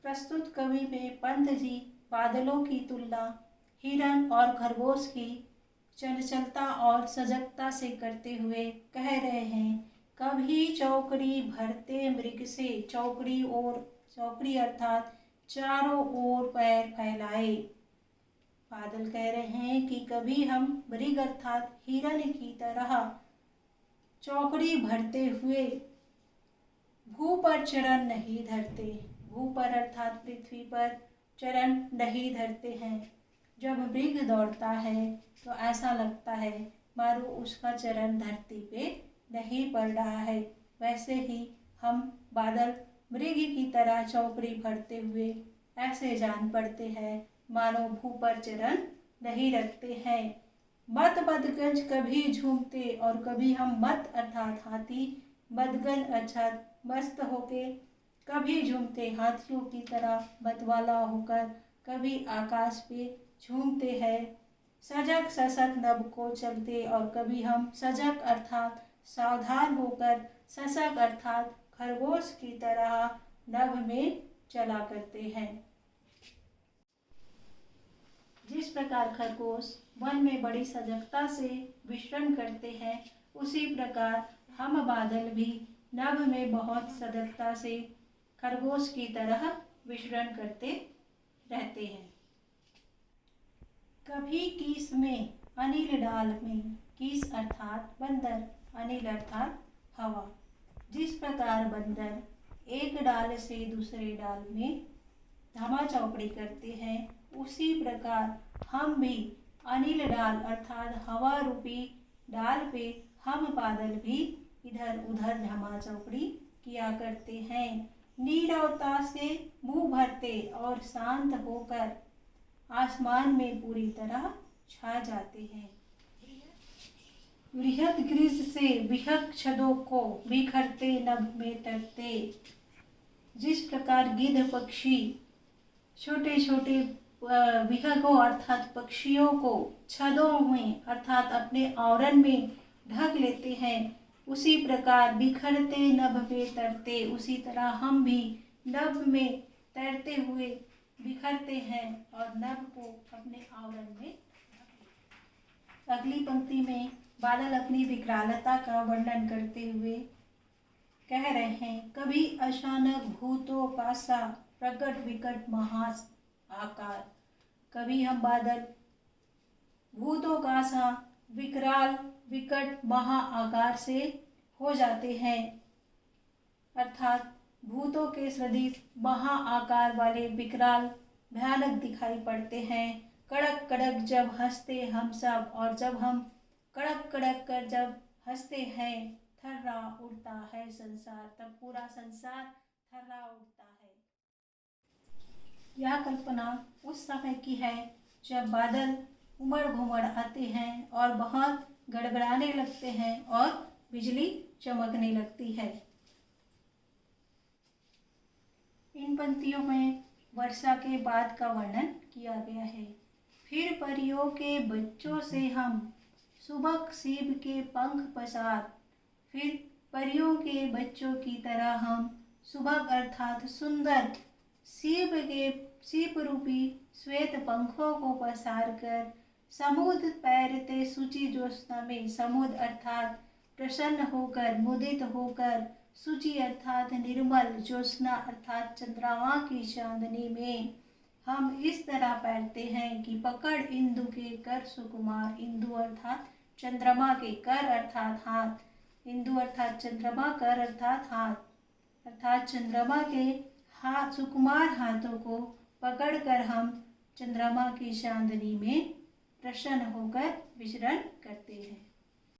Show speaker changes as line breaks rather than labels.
प्रस्तुत कवि में पंत जी बादलों की तुलना हिरण और खरगोश की चंचलता और सजगता से करते हुए कह रहे हैं, कभी चौकड़ी भरते मृग से चौकड़ी अर्थात चारों ओर पैर फैलाए। बादल कह रहे हैं कि कभी हम मृग अर्थात हिरण की तरह चौकड़ी भरते हुए भू पर चरण नहीं धरते। भू पर अर्थात पृथ्वी पर चरण नहीं धरते हैं। जब मृग दौड़ता है तो ऐसा लगता है मानो उसका चरण धरती पे नहीं पड़ रहा है। वैसे ही हम बादल मृग की तरह चौकड़ी भरते हुए ऐसे जान पड़ते हैं मानो भू पर चरण नहीं रखते हैं। मत बदगंज कभी झूमते और कभी हम मत अर्थात हाथी बदगंज अर्थात मस्त होके कभी झूमते हाथियों की तरह मतवाला होकर कभी आकाश पे झूमते हैं। सजग सशक नभ को चलते और कभी हम सजग अर्थात सावधान होकर सशक अर्थात खरगोश की तरह नभ में चला करते हैं। जिस प्रकार खरगोश वन में बड़ी सजगता से विचरण करते हैं, उसी प्रकार हम बादल भी नभ में बहुत सजगता से खरगोश की तरह विचरण करते रहते हैं। कभी कीस में अनिल डाल में, कीस अर्थात बंदर, अनिल अर्थात हवा। जिस प्रकार बंदर एक डाल से दूसरे डाल में धामा चौकड़ी करते हैं, उसी प्रकार हम भी अनिल डाल अर्थात हवा रूपी डाल पे हम बादल भी इधर उधर धामा चौकड़ी किया करते हैं। नीरवता से मुंह भरते और शांत होकर आसमान में पूरी तरह छा जाते हैं। बृहद ग्रीस से विहग छदों को बिखरते नभ में तरते। जिस प्रकार गिद्ध पक्षी छोटे छोटे विहगों अर्थात पक्षियों को छदों में अर्थात अपने आवरण में ढक लेते हैं, उसी प्रकार बिखरते नभ में तरते, उसी तरह हम भी नभ में तैरते हुए बिखरते हैं और नभ को अपने आवरण में। अगली पंक्ति में बादल अपनी विकरालता का वर्णन करते हुए कह रहे हैं, कभी अचानक भूतों का सा प्रकट विकट महास आकार। कभी हम बादल भूतों का सा विकराल विकट महा आकार से हो जाते हैं, अर्थात भूतों के सदृश महा आकार वाले विकराल भयानक दिखाई पड़ते हैं। कड़क कड़क जब हंसते हम सब, और जब हम कड़क कड़क कर जब हंसते हैं, थर्रा उड़ता है संसार, तब पूरा संसार थर्रा उड़ता है। यह कल्पना उस समय की है जब बादल उमड़ घुमड़ आते हैं और बहुत गड़गड़ाने लगते हैं और बिजली चमकने लगती है। इन पंक्तियों में वर्षा के बाद का वर्णन किया गया है। फिर परियों के बच्चों से हम सुबह सीब के पंख पसार। फिर परियों के बच्चों की तरह हम सुबह अर्थात सुंदर सीप रूपी श्वेत पंखों को पसार कर समुद्र तैरते सूची ज्योत्सना में, समुद्र अर्थात प्रसन्न होकर मुदित होकर, सूची अर्थात निर्मल, ज्योत्सना अर्थात चंद्रमा की चांदनी में हम इस तरह तैरते हैं कि पकड़ इंदु के कर सुकुमार। इंदु अर्थात चंद्रमा के, कर अर्थात हाथ, इंदु अर्थात चंद्रमा, कर अर्थात हाथ, अर्थात चंद्रमा के हाथ सुकुमार हाथों को पकड़कर हम चंद्रमा की चांदनी में प्रसन्न होकर विचरण करते हैं।